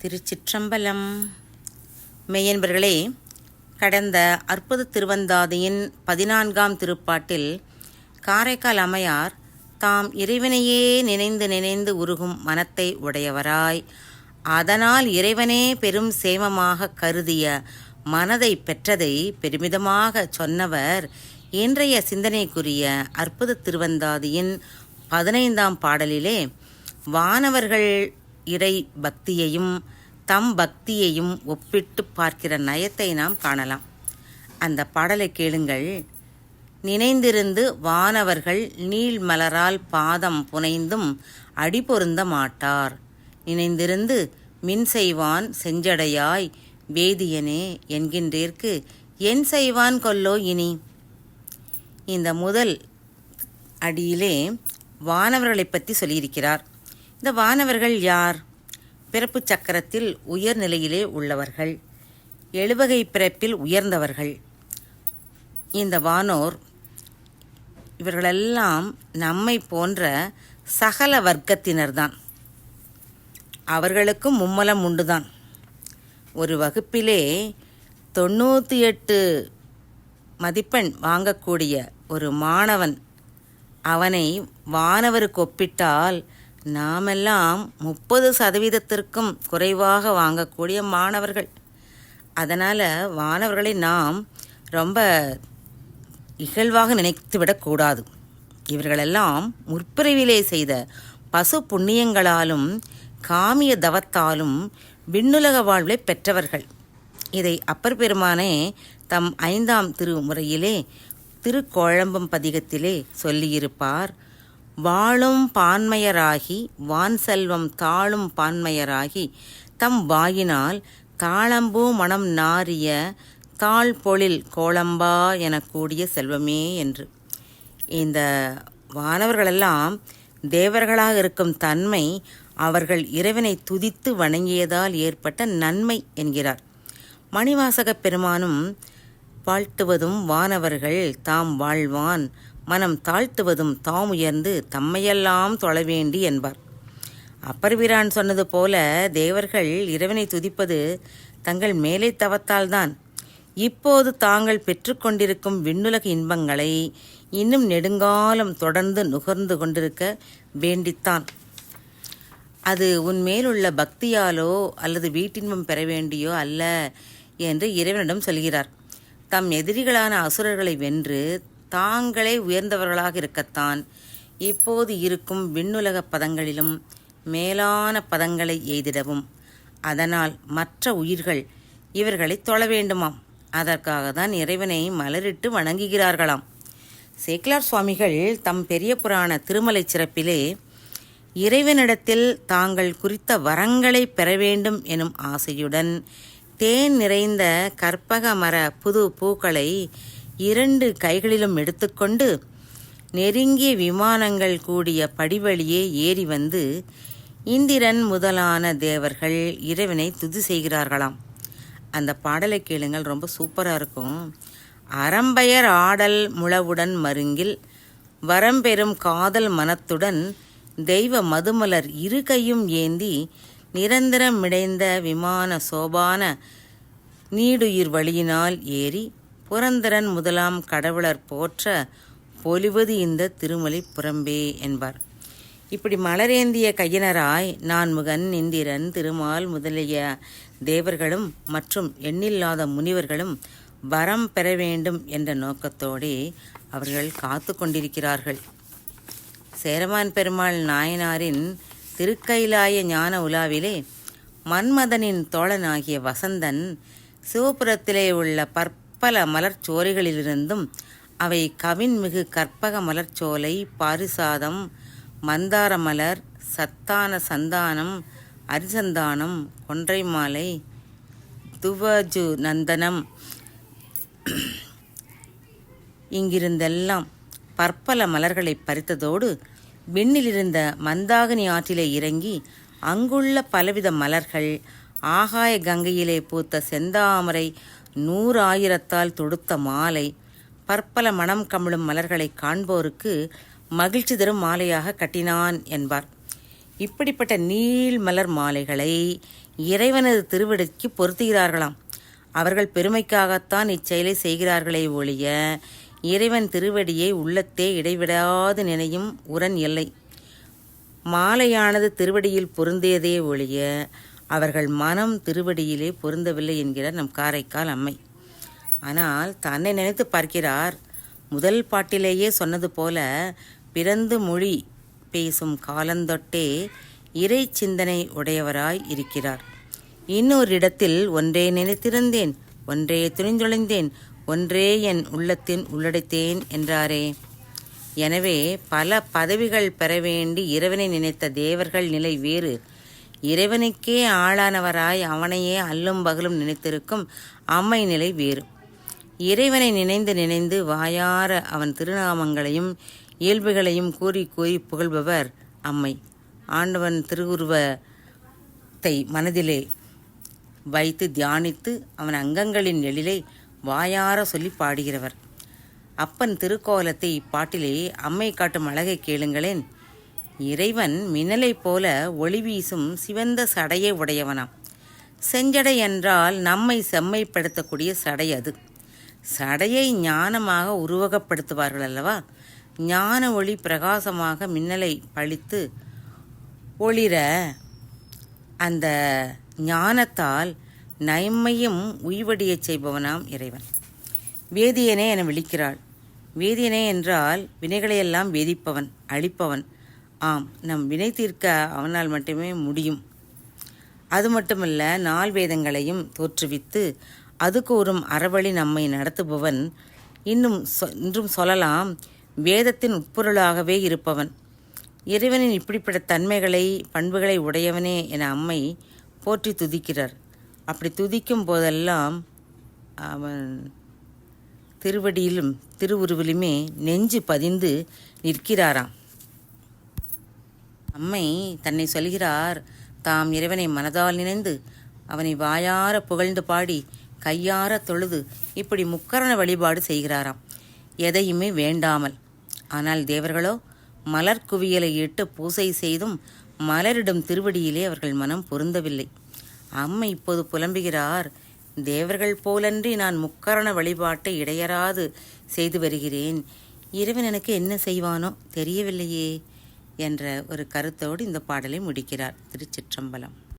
திருச்சிற்றம்பலம். மெய்யன்பர்களே, கடந்த அற்புத திருவந்தாதியின் 14ஆம் திருப்பாட்டில் காரைக்கால் அம்மையார் தாம் இறைவனையே நினைந்து நினைந்து உருகும் மனத்தை உடையவராய், அதனால் இறைவனே பெரும் சேமமாக கருதிய மனதை பெற்றதை பெருமிதமாக சொன்னவர் இன்றைய சிந்தனைக்குரிய அற்புத திருவந்தாதியின் 15ஆம் பாடலிலே வானவர்கள் இறை பக்தியையும் தம் பக்தியையும் ஒப்பிட்டு பார்க்கிற நயத்தை நாம் காணலாம். அந்த பாடலை கேளுங்கள். நினைந்திருந்து வானவர்கள் நீள்மலரால் பாதம் புனைந்தும் அடி பொருந்த மாட்டார், நினைந்திருந்து மின் செய்வான் செஞ்சடையாய் வேதியனே என்கின்றேற்கு என் செய்வான் கொல்லோ இனி. இந்த முதல் அடியிலே வானவர்களை பற்றி சொல்லியிருக்கிறார். இந்த வானவர்கள் யார்? பிறப்பு சக்கரத்தில் உயர்நிலையிலே உள்ளவர்கள், 7 வகை பிறப்பில் உயர்ந்தவர்கள். இந்த வானோர் இவர்களெல்லாம் நம்மை போன்ற சகல வர்க்கத்தினர்தான். அவர்களுக்கும் மும்மலம் உண்டுதான். ஒரு வகுப்பிலே 98 மதிப்பெண் வாங்கக்கூடிய ஒரு மாணவன், அவனை வானவருக்கு ஒப்பிட்டால் நாமெல்லாம் 30% குறைவாக வாங்கக்கூடிய மாணவர்கள். அதனால் வானவர்களை நாம் ரொம்ப இகழ்வாக நினைத்துவிடக்கூடாது. இவர்களெல்லாம் முற்பிறவிலே செய்த பசு புண்ணியங்களாலும் காமிய தவத்தாலும் விண்ணுலக வாழ்வை பெற்றவர்கள். இதை அப்பர் பெருமானே தம் 5ஆம் திருமுறையிலே திருக்கோழம்பம் பதிகத்திலே சொல்லியிருப்பார். வாழும் பான்மையராகி வான் செல்வம் தாழும் பான்மையராகி தம் வாயினால் தாளம்பூ மனம் நாரிய தாழ் பொழில் கோளம்பா எனக்கூடிய செல்வமே என்று. இந்த வானவர்களெல்லாம் தேவர்களாக இருக்கும் தன்மை அவர்கள் இறைவனை துதித்து வணங்கியதால் ஏற்பட்ட நன்மை என்கிறார். மணிவாசகப் பெருமானும் வாழ்த்துவதும் வானவர்கள் தாம் வாழ்வான் மனம் தாழ்த்துவதும் தாம் உயர்ந்து தம்மையெல்லாம் தொழவேண்டி என்பார். அப்பர்பிரான் சொன்னது போல தேவர்கள் இறைவனை துதிப்பது தங்கள் மேலை தவத்தால்தான். இப்போது தாங்கள் பெற்றுக்கொண்டிருக்கும் விண்ணுலக இன்பங்களை இன்னும் நெடுங்காலம் தொடர்ந்து நுகர்ந்து கொண்டிருக்க வேண்டித்தான். அது உன்மேலுள்ள பக்தியாலோ அல்லது வீட்டின்பம் பெற வேண்டியோ அல்ல என்று இறைவனிடம் சொல்கிறார். தம் எதிரிகளான அசுரர்களை வென்று தாங்களே உயர்ந்தவர்களாக இருக்கத்தான் இப்போது இருக்கும் விண்ணுலக பதங்களிலும் மேலான பதங்களை எய்திடவும், அதனால் மற்ற உயிர்கள் இவர்களை தொழ வேண்டுமாம். அதற்காக தான் இறைவனை மலரிட்டு வணங்குகிறார்களாம். சேக்கிழார் சுவாமிகள் தம் பெரிய புராண திருமலை சிறப்பிலே இறைவனிடத்தில் தாங்கள் குறித்த வரங்களை பெற வேண்டும் எனும் ஆசையுடன் தேன் நிறைந்த கற்பக மர புது பூக்களை 2 கைகளிலும் எடுத்துக்கொண்டு நெருங்கிய விமானங்கள் கூடிய படிவழியே ஏறி வந்து இந்திரன் முதலான தேவர்கள் இறைவனை துதி செய்கிறார்களாம். அந்த பாடலை கேளுங்கள், ரொம்ப சூப்பராக இருக்கும். அறம்பெயர் ஆடல் முழவுடன் மருங்கில் வரம்பெறும் காதல் மனத்துடன் தெய்வ மதுமலர் 2 கையும் ஏந்தி நிரந்தரம் மிடைந்த விமான சோபான நீடுயிர் வழியினால் ஏறி புரந்தரன் முதலாம் கடவுளர் போற்ற பொலிவது இந்த திருமலை புறம்பே என்பார். இப்படி மலரேந்திய கையினராய் நான்முகன் இந்திரன் திருமால் முதலிய தேவர்களும் மற்றும் எண்ணில்லாத முனிவர்களும் வரம் பெற வேண்டும் என்ற நோக்கத்தோடே அவர்கள் காத்து கொண்டிருக்கிறார்கள். சேரமான் பெருமாள் நாயனாரின் திருக்கைலாய ஞான உலாவிலே மன்மதனின் தோழனாகிய வசந்தன் சிவபுரத்திலே உள்ள பற்பல மலர்ச்சோலைகளிலிருந்தும் அவை கவின்மிகு கற்பக மலர்ச்சோலை, பாரிசாதம், மந்தார மலர், சத்தான சந்தானம், அரிசந்தானம், கொன்றை மாலை, துவஜு நந்தனம் இங்கிருந்தெல்லாம் பற்பல மலர்களை பறித்ததோடு விண்ணிலிருந்த மந்தாகினி ஆற்றிலே இறங்கி அங்குள்ள பலவித மலர்கள், ஆகாய கங்கையிலே பூத்த செந்தாமரை 100,000 தொடுத்த மாலை, பற்பல மனம் கமழும் மலர்களை காண்போருக்கு மகிழ்ச்சி தரும் மாலையாக கட்டினான் என்பார். இப்படிப்பட்ட நீள் மலர் மாலைகளை இறைவனது திருவடிக்கு பொருத்துகிறார்களாம். அவர்கள் பெருமைக்காகத்தான் இச்செயலை செய்கிறார்களே ஒழிய இறைவன் திருவடியை உள்ளத்தே இடைவிடாது நினையும் உரன் இல்லை. மாலையானது திருவடியில் பொருந்தியதே ஒழிய அவர்கள் மனம் திருவடியிலே பொருந்தவில்லை என்கிறார் நம் காரைக்கால் அம்மை. ஆனால் தன்னை நினைத்து பார்க்கிறார். முதல் பாட்டிலேயே சொன்னது போல பிறந்து மொழி பேசும் காலந்தொட்டே இறை சிந்தனை உடையவராய் இருக்கிறார். இன்னொரு இடத்தில் ஒன்றே நினைத்திருந்தேன், ஒன்றே துணிந்தொழிந்தேன், ஒன்றே என் உள்ளத்தின் உள்ளடைத்தேன் என்றாரே. எனவே பல பதவிகள் பெற வேண்டி இறைவனை நினைத்த தேவர்கள் நிலை வேறு. இறைவனுக்கே ஆளானவராய் அவனையே அல்லும் பகலும் நினைத்திருக்கும் அம்மை நிலை வேறு. இறைவனை நினைந்து நினைந்து வாயார அவன் திருநாமங்களையும் இயல்புகளையும் கூறி கூறி புகழ்பவர் அம்மை. ஆண்டவன் திருவுருவத்தை மனதிலே வைத்து தியானித்து அவன் அங்கங்களின் எழிலை வாயார சொல்லி பாடுகிறவர். அப்பன் திருக்கோலத்தை இப்பாட்டிலே அம்மை காட்டும் அழகை கேளுங்களேன். இறைவன் மின்னலைப் போல ஒளி வீசும் சிவந்த சடையை உடையவனாம். செஞ்சடை என்றால் நம்மை செம்மைப்படுத்தக்கூடிய சடை. அது சடையை ஞானமாக உருவகப்படுத்துவார்கள் அல்லவா. ஞான ஒளி பிரகாசமாக மின்னலை பழித்து ஒளிர அந்த ஞானத்தால் நன்மையும் உய்வடியச் செய்பவனாம் இறைவன். வேதியனே என விழிக்கிறாள். வேதியனே என்றால் வினைகளையெல்லாம் வேதிப்பவன், அழிப்பவன். ஆம், நம் வினை தீர்க்க அவனால் மட்டுமே முடியும். அது மட்டுமல்ல, நால் வேதங்களையும் தோற்றுவித்து அது கூறும் அறவழி நம்மை நடத்துபவன். இன்றும் சொல்லலாம், வேதத்தின் உட்பொருளாகவே இருப்பவன். இறைவனின் இப்படிப்பட்ட தன்மைகளை பண்புகளை உடையவனே என அம்மை போற்றி துதிக்கிறார். அப்படி துதிக்கும் போதெல்லாம் அவன் திருவடியிலும் திருவுருவிலுமே நெஞ்சு பதிந்து நிற்கிறாராம். அம்மை தன்னை சொல்கிறார், தாம் இறைவனை மனதால் நினைந்து அவனை வாயார புகழ்ந்து பாடி கையார தொழுது இப்படி முக்கரண வழிபாடு செய்கிறாராம், எதையுமே வேண்டாமல். ஆனால் தேவர்களோ மலர் குவியலை இட்டு பூசை செய்தும் மலரிடும் திருவடியிலே அவர்கள் மனம் பொருந்தவில்லை. அம்மை இப்போது புலம்புகிறார், தேவர்கள் போலன்றி நான் முக்கரண வழிபாட்டை இடையறாது செய்து வருகிறேன். இறைவன் எனக்கு என்ன செய்வானோ தெரியவில்லையே என்ற ஒரு கருத்தோடு இந்த பாடலை முடிக்கிறார். திருச்சிற்றம்பலம்.